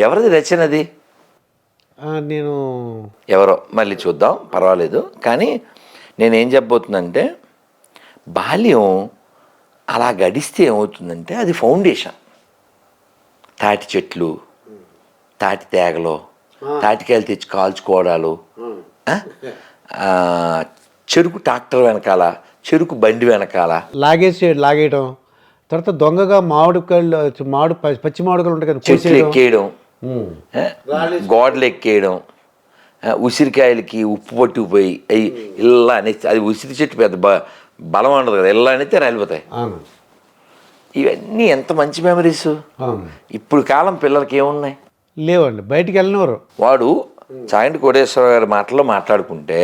ఎవరిది రచన అది? నేను ఎవరో మళ్ళీ చూద్దాం, పర్వాలేదు. కానీ నేనేం చెప్పబోతున్నానంటే, బాల్యం అలా గడిస్తే ఏమవుతుందంటే అది ఫౌండేషన్. తాటి చెట్లు, తాటి తేగలు, తాటికాయలు తెచ్చి కాల్చుకోవడాలు, ఆ? ఆ, చెరుకు ట్రాక్టర్ వెనకాల, చెరుకు బండి వెనకాల లాగేయటం, తర్వాత దొంగగా పచ్చి మామిడికాయలు ఉంటాయి కదా, చెట్లు కోసేయడం. ఎక్కేయడం, గోడలు ఎక్కేయడం, ఉసిరికాయలకి ఉప్పు పట్టుకుపోయి అవి ఇలా అనేసి, అది ఉసిరి చెట్టు పెద్ద బలం ఉండదు కదా, ఇలా అనేస్తే రాలిపోతాయి. అవును, ఇవన్నీ ఎంత మంచి మెమరీస్. అవును. ఇప్పుడు కాలం పిల్లలకి ఏమున్నాయి? లేవండి, బయటికి వెళ్ళినవారు. వాడు చాగంటి కోటేశ్వర గారి మాటల్లో మాట్లాడుకుంటే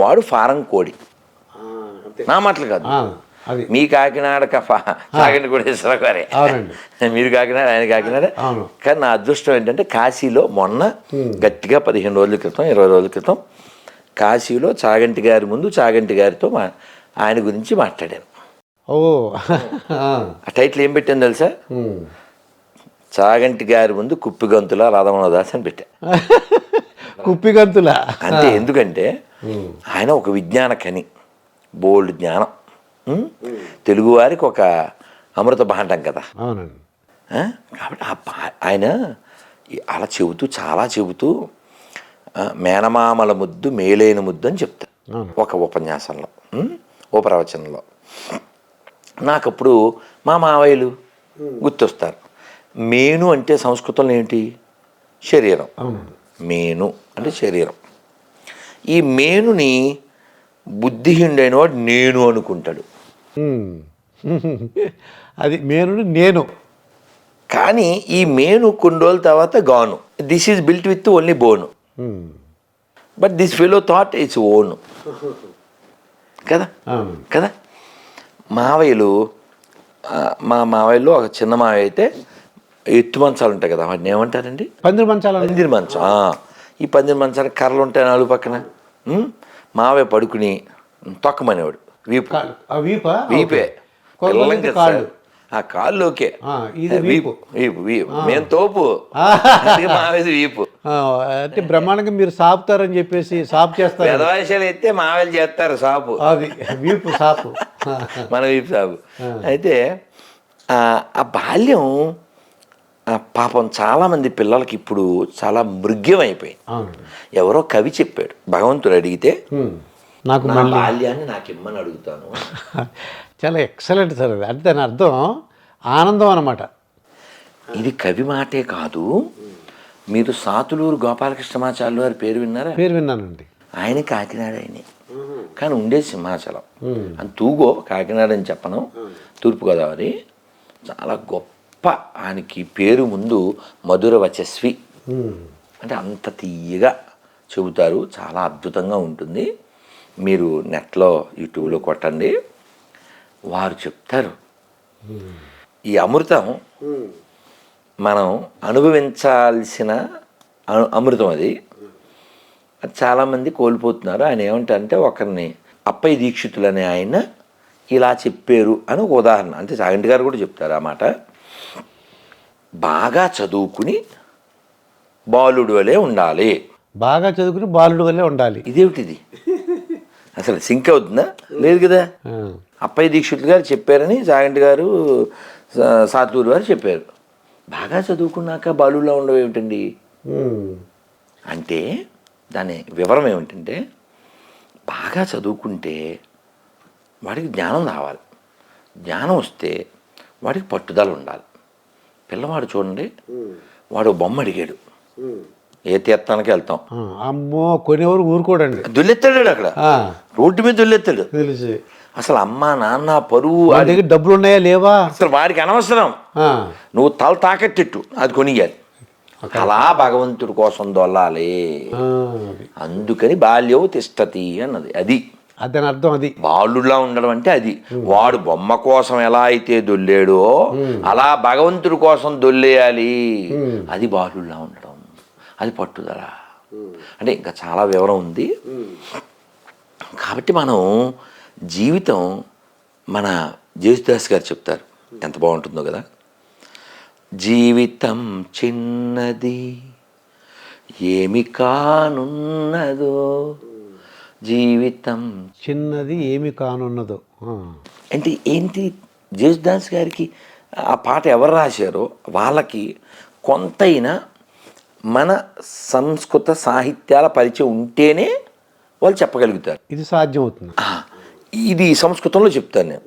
వాడు ఫారం కోడి. నా మాటలు కాదు, అది మీ కాకినాడ చాగంటి కోటేశ్వర గారే. అవునండి. మీరు కాకినాడ, ఆయన కాకినాడ. అవును. కానీ నా అదృష్టం ఏంటంటే కాశీలో మొన్న గట్టిగా 15 రోజుల క్రితం, 20 రోజుల క్రితం కాశీలో చాగంటి గారి ముందు చాగంటి గారితో ఆయన గురించి మాట్లాడాను. ఓ ఆ టైటిల్ ఏం పెట్టాను తెలుసా? చాగంటి గారి ముందు కుప్పిగంతుల రాధమోహనదాస్ అని పెట్టా. కుప్పిగంతుల అంతే. ఎందుకంటే ఆయన ఒక విజ్ఞాన కని, బోల్డ్ జ్ఞానం. తెలుగువారికి ఒక అమృత భాండం కదా. అవునండి. కాబట్టి ఆయన అలా చెబుతూ, చాలా చెబుతూ మేనమామల ముద్దు మేలైన ముద్దు అని చెప్తారు ఒక ఉపన్యాసంలో, ఓ ప్రవచనంలో. నాకప్పుడు మా మావయ్యలు గుర్తొస్తారు. మేను అంటే సంస్కృతంలో ఏంటి? శరీరం. మేను అంటే శరీరం. ఈ మేనుని బుద్ధిహీనుడైన వాడు నేను అనుకుంటాడు. అది మేను నేను. కానీ ఈ మేను కొన్ని రోజుల తర్వాత గాను. This is built with only bone, but this fellow thought it's own కదా. కదా. మావయ్యలు, మా మావయ్యలో ఒక చిన్న మావయ్య అయితే ఎత్తు మంచాలు ఉంటాయి కదా, వాటిని ఏమంటారండి? పందిరి మంచాలు. పందిరి మంచం. ఈ పందిరి మంచానికి కర్రలు ఉంటాయి నాలుగు పక్కన. మావయ్య పడుకుని తొక్కమనేవాడు. వీపే ఆ కాళ్ళలోకే వీపు. మేము తోపు, మావేది వీపు. అంటే బ్రహ్మాండంగా మీరు సాపుతారని చెప్పేసి సాపు చేస్తారు. పెదవాయిషాలు అయితే మావేలు చేస్తారు సాపు, అది వీపు సాపు, మన వీపు సాపు. అయితే ఆ బాల్యం పాపం చాలామంది పిల్లలకి ఇప్పుడు చాలా మృగ్యం అయిపోయింది. ఎవరో కవి చెప్పాడు, భగవంతుడు అడిగితే నాకు బాల్యాన్ని నాకు ఇమ్మని అడుగుతాను. చాలా ఎక్సలెంట్ సార్. అది అంటే దాని అర్థం ఆనందం అన్నమాట. ఇది కవి మాటే కాదు. మీరు సాతులూరు గోపాలకృష్ణమాచార్యులు వారి పేరు విన్నారా? పేరు విన్నానండి. ఆయన కాకినాడ ఆయనే, కానీ ఉండే సింహాచలం. అని తూగో కాకినాడ అని చెప్పను, తూర్పుగోదావరి. చాలా గొప్ప, ఆయనకి పేరు ముందు మధుర వచస్వి. అంటే అంత తీయగా చెబుతారు, చాలా అద్భుతంగా ఉంటుంది. మీరు నెట్లో యూట్యూబ్లో కొట్టండి, వారు చెప్తారు. ఈ అమృతం మనం అనుభవించాల్సిన అమృతం అది. అది చాలామంది కోల్పోతున్నారు. ఆయన ఏమంటారంటే, ఒకరిని అప్పయ్య దీక్షితులు అనే ఆయన ఇలా చెప్పారు అని ఒక ఉదాహరణ. అంటే చాగంటి గారు కూడా చెప్తారు ఆ మాట. బాగా చదువుకుని బాలుడు వలె ఉండాలి. బాగా చదువుకుని బాలుడు వలె ఉండాలి. ఇదేమిటిది? అసలు సింక్ అవుతుందా? లేదు కదా. అప్పయ్య దీక్షితులు గారు చెప్పారని చాగంటి గారు, సాతూరు గారు చెప్పారు. బాగా చదువుకున్నాక బాలులా ఉండవు ఏమిటండి అంటే, దాని వివరం ఏమిటంటే, బాగా చదువుకుంటే వాడికి జ్ఞానం రావాలి. జ్ఞానం వస్తే వాడికి పట్టుదల ఉండాలి. పిల్లవాడు చూడండి, వాడు బొమ్మ అడిగాడు, ఏ తీర్థానికి వెళ్తాం, అమ్మో కొనేవారు ఊరుకోడండి, దుల్లెత్తాడు. అక్కడ రోడ్డు మీద దుల్లెత్తాడు. తెలిసి అసలు అమ్మ నాన్న పరువు, దగ్గర డబ్బులు ఉన్నాయా లేవా అసలు వాడికి అనవసరం. నువ్వు తల తాకట్టిట్టు అది కొనియాలి. అలా భగవంతుడి కోసం దొల్లాలి. అందుకని బాల్యవు తిష్టతి అన్నది. అది దాని అర్థం. అది బాలుడిలా ఉండడం అంటే అది. వాడు బొమ్మ కోసం ఎలా అయితే దొల్లేడో అలా భగవంతుడి కోసం దొల్లేయాలి. అది బాలుడిలా ఉండడం, అది పట్టుదల. అంటే ఇంకా చాలా వివరం ఉంది. కాబట్టి మనం జీవితం, మన జేసుదాస్ గారు చెప్తారు, ఎంత బాగుంటుందో కదా. జీవితం చిన్నది ఏమి కానున్నదో, జీవితం చిన్నది ఏమి కానున్నదో. అంటే ఏంటి, జేసుదాస్ గారికి ఆ పాట ఎవరు రాశారో వాళ్ళకి కొంతైనా మన సంస్కృత సాహిత్యాల పరిచయం ఉంటేనే వాళ్ళు చెప్పగలుగుతారు. ఇది సాధ్యమవుతుంది. ఇది సంస్కృతంలో చెప్తాను నేను.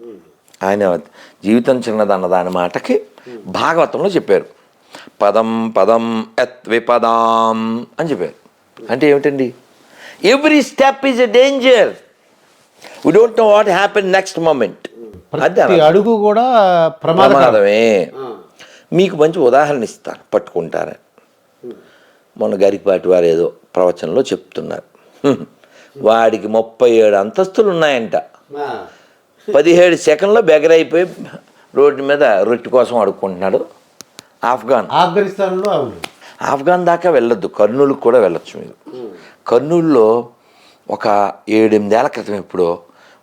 ఆయన జీవితం చిన్నదన్న దాని మాటకి భాగవతంలో చెప్పారు, పదం పదం యత్ విపదాం అని చెప్పారు. అంటే ఏమిటండి, every step is a danger, we don't know what happen next moment. ప్రతి అడుగు కూడా ప్రమాదమే. మీకు మంచి ఉదాహరణ ఇస్తాను, పట్టుకుంటారని. మొన్న గరికపాటి వారు ఏదో ప్రవచనంలో చెప్తున్నారు, వాడికి 37 అంతస్తులు ఉన్నాయంట, 17 సెకండ్లో బెగరైపోయి రోడ్డు మీద రొట్టె కోసం అడుక్కుంటున్నాడు. ఆఫ్ఘనిస్తాన్లో. ఆఫ్ఘాన్ దాకా వెళ్ళొద్దు, కర్నూలుకు కూడా వెళ్ళొచ్చు మీరు. కర్నూలులో ఒక 7-8 ఏళ్ల క్రితం ఇప్పుడు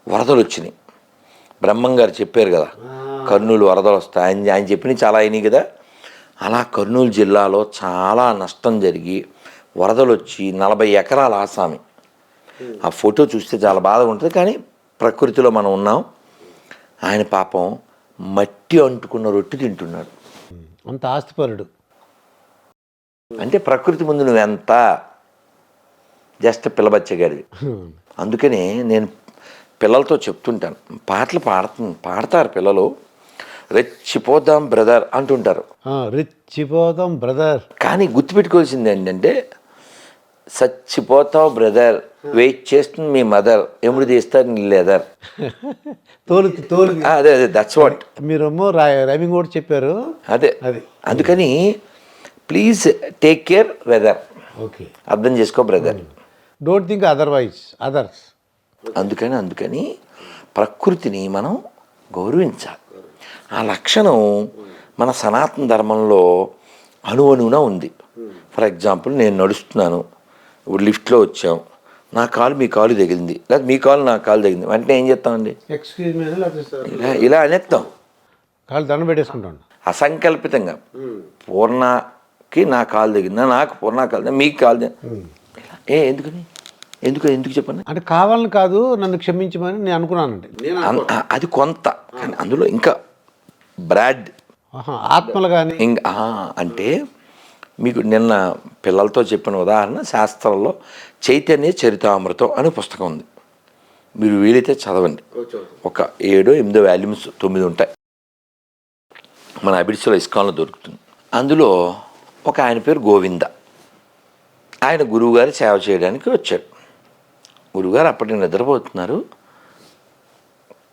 వరదలు వచ్చినాయి. బ్రహ్మం గారు చెప్పారు కదా, కర్నూలు వరదలు వస్తాయి ఆయన చెప్పినవి చాలా అయినాయి కదా. అలా కర్నూలు జిల్లాలో చాలా నష్టం జరిగి వరదలు వచ్చి 40 ఎకరాల ఆసామి. ఆ ఫోటో చూస్తే చాలా బాధగా ఉంటుంది, కానీ ప్రకృతిలో మనం ఉన్నాం. ఆయన పాపం మట్టి అంటుకున్న రొట్టె తింటున్నాడు. అంత ఆస్తిపరుడు. అంటే ప్రకృతి ముందు నువ్వెంత జస్ట్ పిల్లబచ్చగాడివి. అందుకని నేను పిల్లలతో చెప్తుంటాను, పాటలు పాడతారు పిల్లలు, రెచ్చిపోదాం బ్రదర్ అంటుంటారు. రెచ్చిపోదాం బ్రదర్. కానీ గుర్తుపెట్టుకోవాల్సింది ఏంటంటే, చచ్చిపోతావు బ్రదర్, వెయిట్ చేస్తుంది మీ మదర్, ఎముడు తీస్తారు నీ లెదర్. తోలు. అదే దట్స్ వాట్. మీరేమో రైమింగ్ కూడా చెప్పారు. అదే అందుకని please take care weather. Okay, అర్థం చేసుకో బ్రదర్. Don't think others. అందుకని ప్రకృతిని మనం గౌరవించాలి. ఆ లక్షణం మన సనాతన ధర్మంలో అణువణువున ఉంది. ఫర్ ఎగ్జాంపుల్, నేను నడుస్తున్నాను, ఇప్పుడు లిఫ్ట్లో వచ్చాం, నా కాలు మీ కాలు తగిలింది, లేదా మీ కాలు నా కాలు తగిలింది, వెంటనే ఏం చేస్తామండి, ఎక్స్క్యూజ్ మీ ఇలా అనేస్తాం, కాలు దండం పెట్టేసుకుంటాం అసంకల్పితంగా. పూర్ణకి నా కాలు తగిలిందా, నాకు పూర్ణ కాలు, మీకు కాలు ఎందుకని ఎందుకు చెప్పండి. అంటే కావాలని కాదు, నన్ను క్షమించమని నేను అనుకున్నానండి. అది కొంత, కానీ అందులో ఇంకా బ్రాడ్ ఆత్మలు కానీ ఇంకా అంటే మీకు నిన్న పిల్లలతో చెప్పిన ఉదాహరణ, శాస్త్రంలో చైతన్య చరితామృతం అనే పుస్తకం ఉంది, మీరు వీలైతే చదవండి. ఒక 7-8 వాల్యూమ్స్ 9 ఉంటాయి, మన అబిడ్స్లో ఇస్కాన్లో దొరుకుతుంది. అందులో ఒక ఆయన పేరు గోవింద, ఆయన గురువుగారి సేవ చేయడానికి వచ్చాడు. గురువుగారు అప్పటికి నిద్రపోతున్నారు,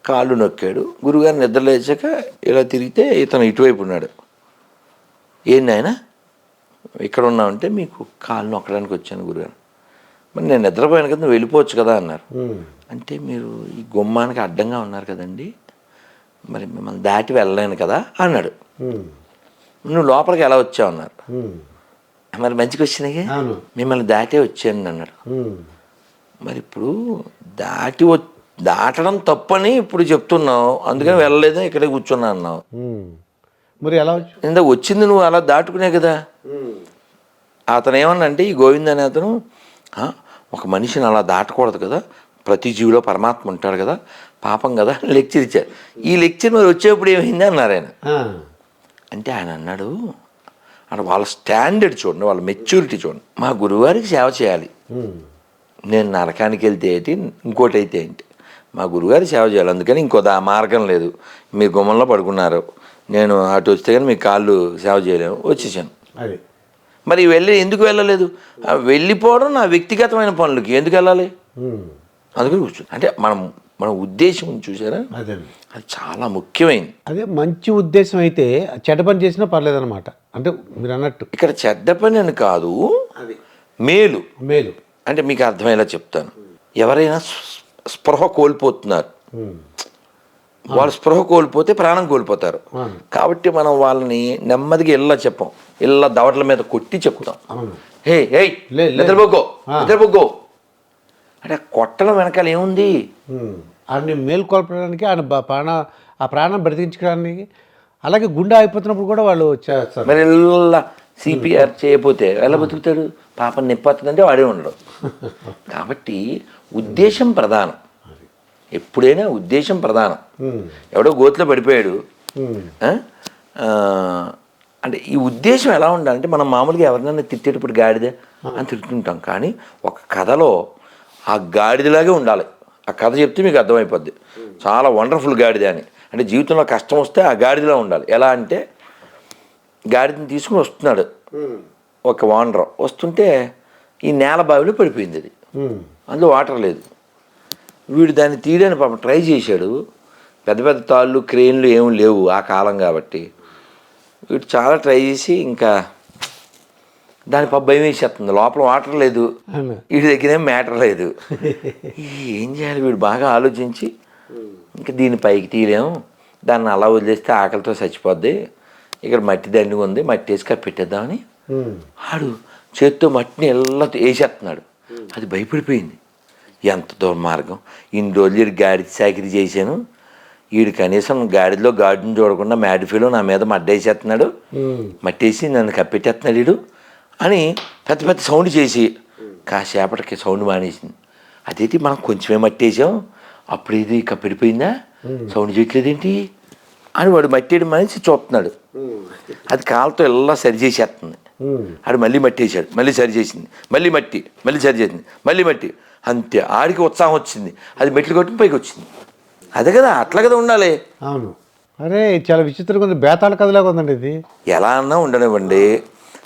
కాళ్ళు నొక్కాడు. గురువుగారు నిద్ర లేచాక ఇలా తిరిగితే ఇతను ఇటువైపు ఉన్నాడు. ఏంది ఆయన ఇక్కడ ఉన్నామంటే, మీకు కాళ్ళు నొక్కడానికి వచ్చాను గురుగారు. మరి నేను నిద్రపోయాను కదా, నువ్వు వెళ్ళిపోవచ్చు కదా అన్నారు. అంటే మీరు ఈ గుమ్మానికి అడ్డంగా ఉన్నారు కదండి, మరి మిమ్మల్ని దాటి వెళ్ళలేను కదా అన్నాడు. నువ్వు లోపలికి ఎలా వచ్చావు అన్నారు. మరి మంచిగా వచ్చినాయి, మిమ్మల్ని దాటే వచ్చాను అన్నాడు. మరి ఇప్పుడు దాటడం తప్పని ఇప్పుడు చెప్తున్నావు, అందుకని వెళ్ళలేదు, ఇక్కడే కూర్చున్నా అన్నావు. మరి ఎలా ఇందాక వచ్చింది నువ్వు అలా దాటుకునే కదా. అతను ఏమన్నా అంటే, ఈ గోవింద్ అనే అతను, ఒక మనిషిని అలా దాటకూడదు కదా, ప్రతి జీవిలో పరమాత్మ ఉంటాడు కదా, పాపం కదా లెక్చర్ ఇచ్చారు. ఈ లెక్చర్ మరి వచ్చేప్పుడు ఏమైంది అన్నారు ఆయన. అంటే ఆయన అన్నాడు, అంటే వాళ్ళ స్టాండర్డ్ చూడండి, వాళ్ళ మెచ్యూరిటీ చూడండి. మా గురువారికి సేవ చేయాలి, నేను నరకానికి వెళ్తే ఏంటి, ఇంకోటి అయితే ఏంటి, మా గురుగారి సేవ చేయాలి, అందుకని ఇంకో మార్గం లేదు. మీరు గుమ్మంలో పడుకున్నారు, నేను అటు వస్తే కానీ మీ కాళ్ళు సేవ చేయలేము, వచ్చేసాను. మరి ఎందుకు వెళ్ళలేదు, వెళ్ళిపోవడం నా వ్యక్తిగతమైన పనులకి ఎందుకు వెళ్ళాలి, అందుకని కూర్చొని. అంటే మన ఉద్దేశం చూసారా, అది చాలా ముఖ్యమైనది. అదే మంచి ఉద్దేశం అయితే చెడ్డ పని చేసినా పర్లేదన్నమాట. అంటే మీరు అన్నట్టు ఇక్కడ చెడ్డ పని అని కాదు, మేలు అంటే మీకు అర్థమయ్యేలా చెప్తాను. ఎవరైనా స్పృహ కోల్పోతున్నారు, వాళ్ళు స్పృహ కోల్పోతే ప్రాణం కోల్పోతారు. కాబట్టి మనం వాళ్ళని నెమ్మదిగా చెప్పం, దవడల మీద కొట్టి చెప్తాం, హే హే నిద్రపోకో అంటే కొట్టడం వెనకాల ఏముంది, ఆయన్ని మేల్కొల్పడానికి, ఆయన ఆ ప్రాణం బ్రతికించడానికి అలాగే గుండె అయిపోతున్నప్పుడు కూడా వాళ్ళు చేస్తారు. మరి ఇలా సిపిఆర్ చేయకపోతే ఎలా బతుకుతాడు? పాపం నొప్పి వాడే ఉండడు. కాబట్టి ఉద్దేశం ప్రధానం, ఎప్పుడైనా ఉద్దేశం ప్రధానం. ఎవడో గోతిలో పడిపోయాడు అంటే ఈ ఉద్దేశం ఎలా ఉండాలంటే, మనం మామూలుగా ఎవరినైనా తిట్టేటప్పుడు గాడిద అని తిడుతుంటాం, కానీ ఒక కథలో ఆ గాడిదలాగే ఉండాలి. ఆ కథ చెప్తే మీకు అర్థమైపోద్ది చాలా వండర్ఫుల్ గాడిద అని. అంటే జీవితంలో కష్టం వస్తే ఆ గాడిదలా ఉండాలి. ఎలా అంటే, గాడిదని తీసుకుని వస్తున్నాడు ఒక వానర్, వస్తుంటే ఈ నేల బావిలో పడిపోయింది. అది అందులో వాటర్ లేదు. వీడు దాన్ని తీయడానికి పాపం ట్రై చేశాడు. పెద్ద పెద్ద తాళ్ళు క్రెయిన్లు ఏమి లేవు ఆ కాలం కాబట్టి. వీడు చాలా ట్రై చేసి ఇంకా దాని పాప భయం వేసేస్తుంది, లోపల వాటర్ లేదు, వీడి దగ్గర ఏం మ్యాటర్ లేదు. ఏం చేయాలి? వీడు బాగా ఆలోచించి ఇంకా దీన్ని పైకి తీయలేము, దాన్ని అలా వదిలేస్తే ఆకలితో చచ్చిపోద్ది, ఇక్కడ మట్టి దండిగా ఉంది, మట్టి వేసి కప్పెట్టేద్దామని ఆడు చేత్తో మట్టిని ఎలా వేసేస్తున్నాడు. అది భయపడిపోయింది. ఎంత దుర్మార్గం, ఇన్ని రోజులు గాడి చాకిరీ చేశాను, వీడు కనీసం గాడిలో గాడిని చూడకుండా మ్యాడిఫీలో నా మీద మడ్డ వేసేస్తున్నాడు, మట్టేసి నన్ను కప్పెట్టేస్తున్నాడు వీడు అని పెద్ద పెద్ద సౌండ్ చేసి కాసేపటికి సౌండ్ మానేసింది. అదేంటి మనం కొంచెమే మట్టేసాం, అప్పుడు ఇది కప్పెడిపోయిందా, సౌండ్ చేయట్లేదేంటి అని వాడు మట్టేయడం మానేసి చూస్తున్నాడు. అది కాలుతో ఎలా సరి చేసేస్తుంది. ఆడు మళ్ళీ మట్టేసాడు, మళ్ళీ సరి చేసింది, మళ్ళీ మట్టి, మళ్ళీ సరి చేసింది, మళ్ళీ మట్టి, అంతే. ఆడికి ఉత్సాహం వచ్చింది, అది మెట్లు కొట్టి పైకి వచ్చింది. అదే కదా, అట్లా కదా ఉండాలి. అవును. అరే చాలా విచిత్రంగా ఉంది, బేతాళ కథలాగా ఉందండి ఇది. ఎలా అన్నా ఉండనివ్వండి.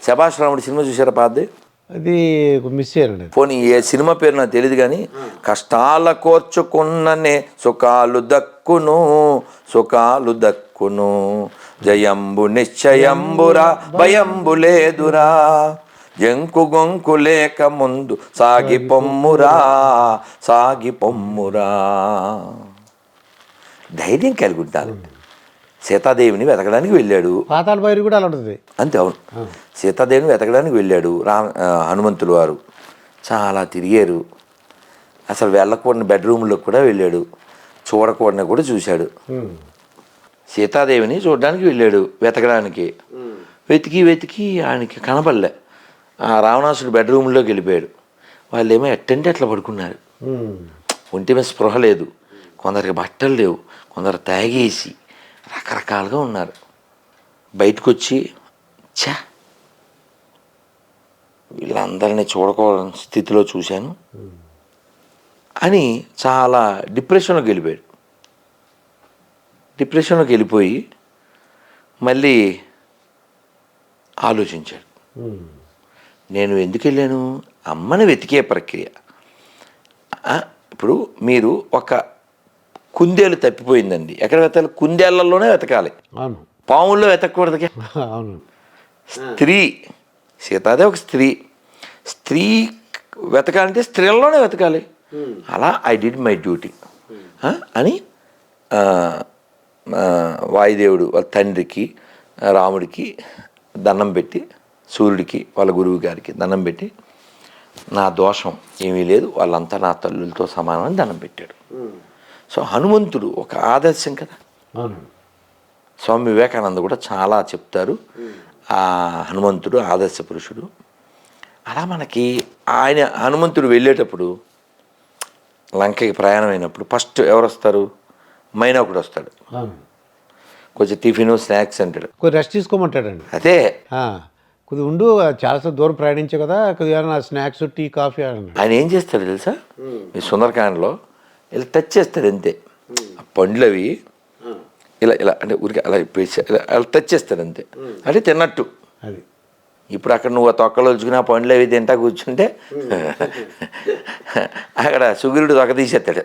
శభాష్ రాముడి సినిమా చూసారా పాతది? అది మిస్ అయ్యారండి. పోనీ ఏ సినిమా పేరు నాకు తెలియదు కానీ, కష్టాల కోర్చుకున్ననే సుఖాలు దక్కును, సుఖాలు దక్కును, జయంబు నిశ్చయంబురా భయంబు లేదురా, జంకు గొంకు లేక ముందు సాగి పొమ్మురా, సాగి పొమ్మురా. ధైర్యం కలిగి ఉండాలి. సీతాదేవిని వెతకడానికి వెళ్ళాడు. పాతాళ భైరవి కూడా అలా ఉంటుంది. అంతే, అవును. సీతాదేవిని వెతకడానికి వెళ్ళాడు హనుమంతులు వారు. చాలా తిరిగారు. అసలు వెళ్ళకూడని బెడ్రూమ్లోకి కూడా వెళ్ళాడు, చూడకూడని కూడా చూశాడు. సీతాదేవిని చూడడానికి వెళ్ళాడు వెతకడానికి. వెతికి వెతికి ఆయనకి కనపడలే. ఆ రావణాసుడు బెడ్రూమ్లోకి వెళ్ళిపోయాడు. వాళ్ళు ఏమో ఎట్టంటే అట్లా పడుకున్నారు. ఒంటి మీద స్పృహ లేదు, కొందరికి బట్టలు లేవు, కొందరు తాగేసి రకరకాలుగా ఉన్నారు. బయటకు వచ్చి ఛా వీళ్ళందరినీ చూడకూడని స్థితిలో చూశాను అని చాలా డిప్రెషన్లోకి వెళ్ళిపోయాడు. డిప్రెషన్లోకి వెళ్ళిపోయి మళ్ళీ ఆలోచించాడు, నేను ఎందుకు వెళ్ళాను? అమ్మని వెతికే ప్రక్రియ. ఇప్పుడు మీరు ఒక కుందేలు తప్పిపోయిందండి, ఎక్కడ వెతకాలి? కుందేళ్లలోనే వెతకాలి, పాముల్లో వెతకూడదుగా. స్త్రీ, సీతాదేవి ఒక స్త్రీ, స్త్రీ వెతకాలంటే స్త్రీలలోనే వెతకాలి. అలా ఐ డిడ్ మై డ్యూటీ అని వాయుదేవుడు వాళ్ళ తండ్రికి రాముడికి దండం పెట్టి, సూర్యుడికి వాళ్ళ గురువు గారికి దండం పెట్టి, నా దోషం ఏమీ లేదు, వాళ్ళంతా నా తల్లులతో సమానమని దండం పెట్టాడు. సో హనుమంతుడు ఒక ఆదర్శం కదా. స్వామి వివేకానంద కూడా చాలా చెప్తారు, ఆ హనుమంతుడు ఆదర్శ పురుషుడు. అలా మనకి ఆయన హనుమంతుడు వెళ్ళేటప్పుడు లంకకి ప్రయాణం అయినప్పుడు ఫస్ట్ ఎవరు వస్తారు? మైనాకుడు వస్తాడు. కొంచెం టిఫిన్ స్నాక్స్ అంటాడు, కొంచెం రెస్ట్ తీసుకోమంటాడండి. అదే కొద్దిగా ఉండు, చాలాసేపు దూరం ప్రయాణించే కదా, కొద్దిగా స్నాక్స్ టీ కాఫీ అని. ఆయన ఏం చేస్తాడు తెలుసా? ఈ సుందరకాండలో ఇలా టచ్ చేస్తాడు అంతే. ఆ పండ్లు అవి ఇలా ఇలా అంటే ఊరికి అలా ఇలా అలా టచ్ చేస్తాడు అంతే, అంటే తిన్నట్టు. అది ఇప్పుడు అక్కడ నువ్వు తొక్కలు వచ్చుకుని ఆ పండ్లు అవి తింటా కూర్చుంటే అక్కడ సుగ్రీవుడు తొక్క తీసేస్తాడు.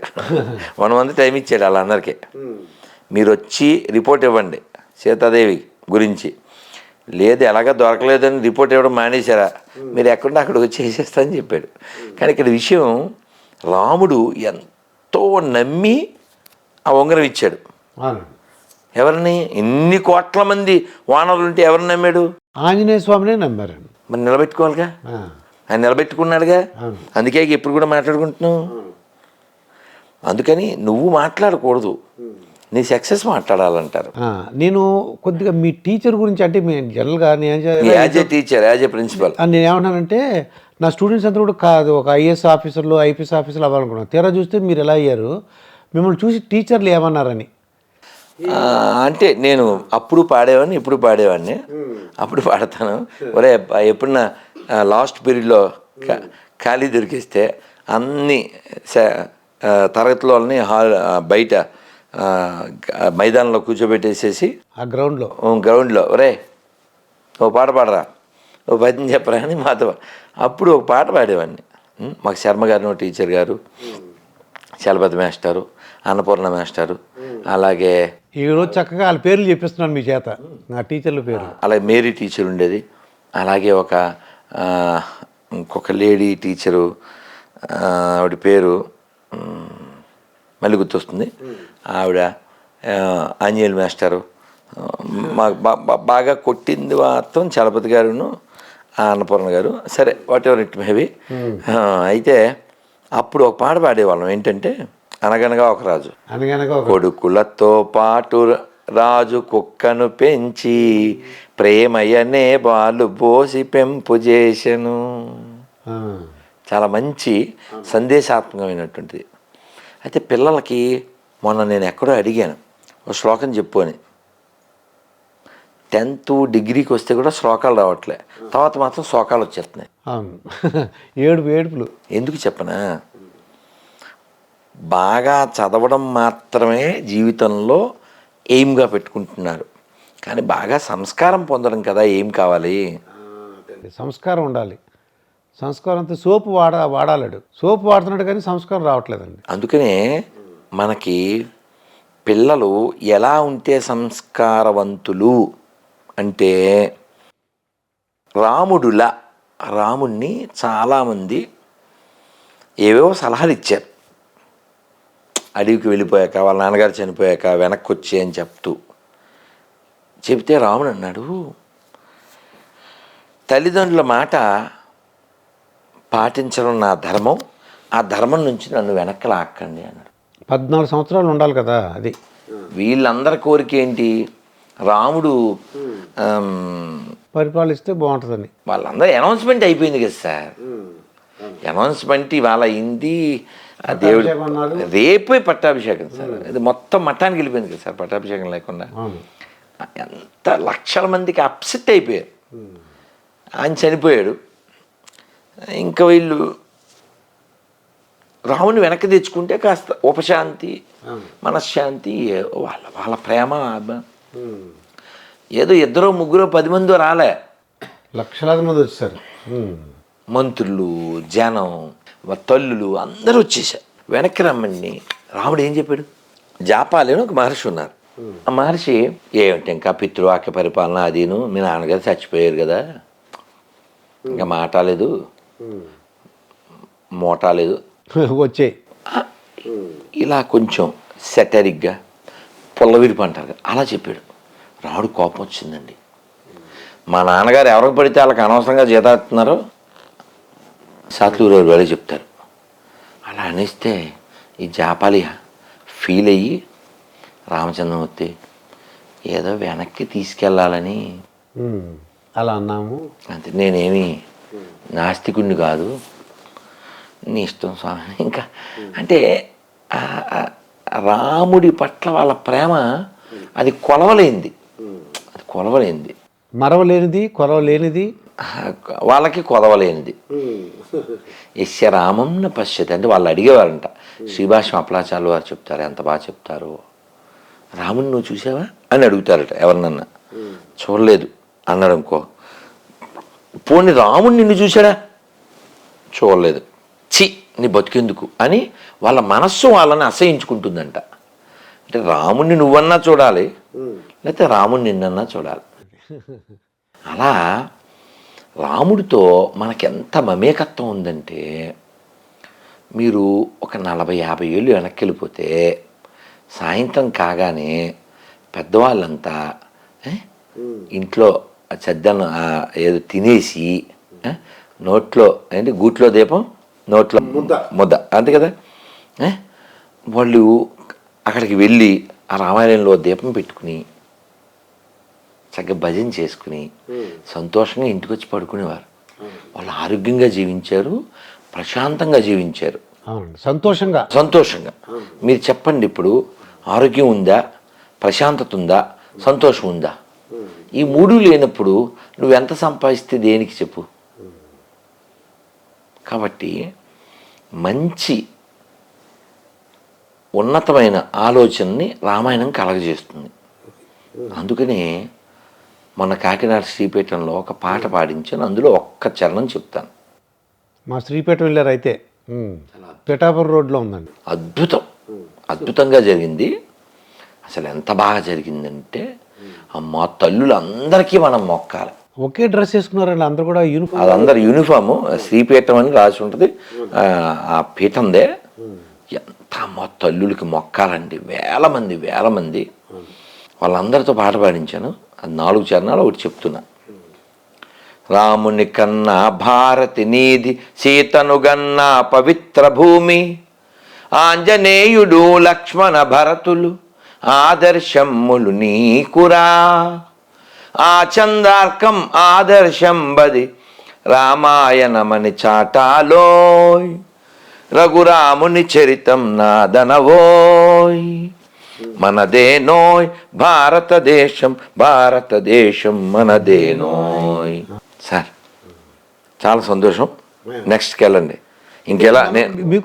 1 మంత్ టైం ఇచ్చాడు వాళ్ళందరికీ, మీరు వచ్చి రిపోర్ట్ ఇవ్వండి సీతాదేవి గురించి. లేదు ఎలాగ దొరకలేదని రిపోర్ట్ ఇవ్వడం మానేశారా, మీరు ఎక్కడుంటే అక్కడ వచ్చి వేసేస్తా అని చెప్పాడు. కానీ ఇక్కడ విషయం, రాముడు ఎంతో నమ్మి ఆ ఉంగరం ఇచ్చాడు. ఎవరిని? ఇన్ని కోట్ల మంది వానరులు ఉంటే ఎవరిని నమ్మాడు? ఆంజనేయ స్వామినే నమ్మారు. మరి నిలబెట్టుకోవాలిగా, ఆయన నిలబెట్టుకున్నాడుగా. అందుకే ఎప్పుడు కూడా మాట్లాడుకుంటున్నావు. అందుకని నువ్వు మాట్లాడకూడదు, నీ సక్సెస్ మాట్లాడాలంటారు. నేను కొద్దిగా మీ టీచర్ గురించి అంటే మీ జనరల్గా as a teacher, as a principal నేను ఏమన్నానంటే నా స్టూడెంట్స్ అంతా కూడా కాదు ఒక ఐఏఎస్ ఆఫీసర్లు ఐపీఎస్ ఆఫీసర్లు అవ్వాలనుకున్నాను. తీరా చూస్తే మీరు ఎలా అయ్యారు, మిమ్మల్ని చూసి టీచర్లు ఏమన్నారని. అంటే నేను అప్పుడు పాడేవాడిని, ఇప్పుడు పాడేవాడిని. అప్పుడు పాడతాను, ఒరే ఎప్పుడన్నా లాస్ట్ పీరియడ్లో ఖాళీ దొరికిస్తే అన్ని తరగతిలోని బయట మైదానంలో కూర్చోబెట్టేసేసి ఆ గ్రౌండ్లో ఒరే ఓ పాట పాడరా, ఓ పద్యం చెప్పరా అని మాతో అప్పుడు ఒక పాట పాడేవాడిని. మాకు శర్మ గారు టీచర్ గారు, చలపతి మాస్టారు, అన్నపూర్ణ మాస్టారు, అలాగే ఈరోజు చక్కగా వాళ్ళ పేర్లు చెప్పిస్తున్నాను మీ చేత, నా టీచర్ల పేరు. అలాగే మేరీ టీచర్ ఉండేది, అలాగే ఇంకొక లేడీ టీచరు, ఆవిడ పేరు మళ్ళీ గుర్తొస్తుంది, ఆవిడ ఆంజనేయులు మాస్టరు. మాకు బాగా కొట్టింది మాత్రం చలపతి గారును అన్నపూర్ణ గారు. సరే వాట్ ఎవర్ ఇట్ మేబీ. అయితే అప్పుడు ఒక పాట పాడేవాళ్ళం ఏంటంటే, అనగనగా ఒక రాజు, కొడుకులతో పాటు రాజు కుక్కను పెంచి ప్రేమయ్యనే బాలు పోసి పెంపు చేసెను. చాలా మంచి సందేశాత్మకమైనటువంటిది. అయితే పిల్లలకి మొన్న నేను ఎక్కడో అడిగాను, ఒక శ్లోకం చెప్పు అని. 10th డిగ్రీకి వస్తే కూడా శ్లోకాలు రావట్లే, తర్వాత మాత్రం శ్లోకాలు వచ్చేస్తున్నాయి. ఏడుపులు ఎందుకు చెప్పనా, బాగా చదవడం మాత్రమే జీవితంలో ఎయిమ్గా పెట్టుకుంటున్నారు, కానీ బాగా సంస్కారం పొందడం కదా ఏం కావాలి. సంస్కారం ఉండాలి. సంస్కారంతో సోపు వాడాలడు, సోపు వాడుతున్నాడు కానీ సంస్కారం రావట్లేదండి. అందుకనే మనకి పిల్లలు ఎలా ఉంటే సంస్కారవంతులు అంటే, రాముణ్ణి చాలామంది ఏవేవో సలహాలు ఇచ్చారు. అడవికి వెళ్ళిపోయాక, వాళ్ళ నాన్నగారు చనిపోయాక వెనక్కి వచ్చి అని చెప్తే రాముడు అన్నాడు, తల్లిదండ్రుల మాట పాటించడం నా ధర్మం, ఆ ధర్మం నుంచి నన్ను వెనక్కి లాక్కండి అన్నాడు. 14 సంవత్సరాలు ఉండాలి కదా అది. వీళ్ళందరి కోరిక ఏంటి, రాముడు పరిపాలిస్తే బాగుంటుందని. వాళ్ళందరూ అనౌన్స్మెంట్ అయిపోయింది కదా సార్, అనౌన్స్మెంట్ ఇవాళ అయింది, దేవుడు రేపే పట్టాభిషేకం సార్. ఇది మొత్తం మఠానికి వెళ్ళిపోయింది కదా సార్ పట్టాభిషేకం లేకుండా. ఎంత లక్షల మందికి అప్సెట్ అయిపోయారు. ఆయన చనిపోయాడు, ఇంకా వీళ్ళు రాముని వెనక్కి తెచ్చుకుంటే కాస్త ఉపశాంతి, మనశ్శాంతి, వాళ్ళ ప్రేమ. ఏదో 2 3 10 మంది రాలే, లక్షలాది మంది వచ్చారు. మంత్రులు, జనం, తల్లులు అందరూ వచ్చేసారు. వెనక్కి రమ్మని రాముడు ఏం చెప్పాడు, జాపాలి అని ఒక మహర్షి ఉన్నారు. ఆ మహర్షి ఏమిటి ఇంకా పితృవాక్య పరిపాలన అదీను, మీ నాన్నగారు చచ్చిపోయారు కదా, ఇంకా మాటాలేదు మోటాలేదు వచ్చే ఇలా కొంచెం సెటరిక్గా పొల్లవిరిపి అంటారు కదా అలా చెప్పాడు. రాముడు కోపం వచ్చిందండి. మా నాన్నగారు ఎవరికి పడితే వాళ్ళకి అనవసరంగా జీతాస్తున్నారో సాత్లూరు వెళ్ళి చెప్తారు. అలా అనిస్తే ఈ జాపాలి ఫీల్ అయ్యి రామచంద్రమూర్తి ఏదో వెనక్కి తీసుకెళ్ళాలని అలా అన్నాము. అంతే, నేనేమి నాస్తికుడిని కాదు, నీ ఇష్టం స్వామి. ఇంకా అంటే రాముడి పట్ల వాళ్ళ ప్రేమ అది కొలవలేనిది, మరవలేనిది, కొలవలేనిది, వాళ్ళకి కొలవలేనిది. యస్య రామం న పశ్యతి అంటే వాళ్ళు అడిగేవారంట. శ్రీభాష్యం అప్పలాచార్యులు వారు చెప్తారు, ఎంత బాగా చెప్తారు. రాముని నువ్వు చూసావా అని అడుగుతారట ఎవరినన్నా. చూడలేదు అన్నాడు అనుకో, పోనీ రాముడు నిన్ను చూశాడా, చూడలేదు, చి నీ బతికెందుకు అని వాళ్ళ మనస్సు వాళ్ళని అసహించుకుంటుందంట. అంటే రాముడిని నువ్వన్నా చూడాలి, లేకపోతే రాముడిని నిన్నన్నా చూడాలి. అలా రాముడితో మనకెంత మమేకత్వం ఉందంటే, మీరు ఒక 40-50 ఏళ్ళు వెనక్కి వెళ్ళిపోతే సాయంత్రం కాగానే పెద్దవాళ్ళంతా ఇంట్లో చెద్దను ఏదో తినేసి నోట్లో ఏంటి గూట్లో దీపం నోట్లో ముద్ద అంతే కదా, వాళ్ళు అక్కడికి వెళ్ళి ఆ రామాలయంలో దీపం పెట్టుకుని చక్కగా భజన చేసుకుని సంతోషంగా ఇంటికి వచ్చి పడుకునేవారు. వాళ్ళు ఆరోగ్యంగా జీవించారు, ప్రశాంతంగా జీవించారు. అవునండి, సంతోషంగా. మీరు చెప్పండి, ఇప్పుడు ఆరోగ్యం ఉందా, ప్రశాంతత ఉందా, సంతోషం ఉందా? ఈ మూడు లేనప్పుడు నువ్వెంత సంపాదిస్తే దేనికి చెప్పు? కాబట్టి మంచి ఉన్నతమైన ఆలోచనని రామాయణం కలగజేస్తుంది. అందుకనే మన కాకినాడ శ్రీపీఠంలో ఒక పాట పాడించాను, అందులో ఒక్క చరణం చెప్తాను. మా శ్రీపేట వెళ్ళారు అయితే, పిఠాపురం రోడ్లో ఉందండి. అద్భుతంగా జరిగింది. అసలు ఎంత బాగా జరిగిందంటే మా తల్లులందరికీ మనం మొక్కాలి. ఒకే డ్రెస్ వేసుకున్నారండి అందరు కూడా, యూనిఫామ్. అది అందరు యూనిఫాము, శ్రీపీఠం అని రాసి ఉంటుంది ఆ పీఠందే. ఎంత మా తల్లులకి మొక్కాలండి, వేల మంది. వాళ్ళందరితో పాట పాడించాను. అది 4 చరణాలు ఒకటి చెప్తున్నా. రాముని కన్నా భారతి నీది, సీతను గన్నా పవిత్ర భూమి, ఆంజనేయుడు లక్ష్మణ భరతులు ఆదర్శమ్ములు నీకురా, ఆ చందార్కం ఆదర్శం బది రామాయణమని చాటాలోయ్, రఘురాముని చరితం నాదనవోయ్, మనదేనోయ్ భారతదేశం మనదేనోయ్. సార్ చాలా సంతోషం. నెక్స్ట్కి వెళ్ళండి. ఇంకెలా మీకు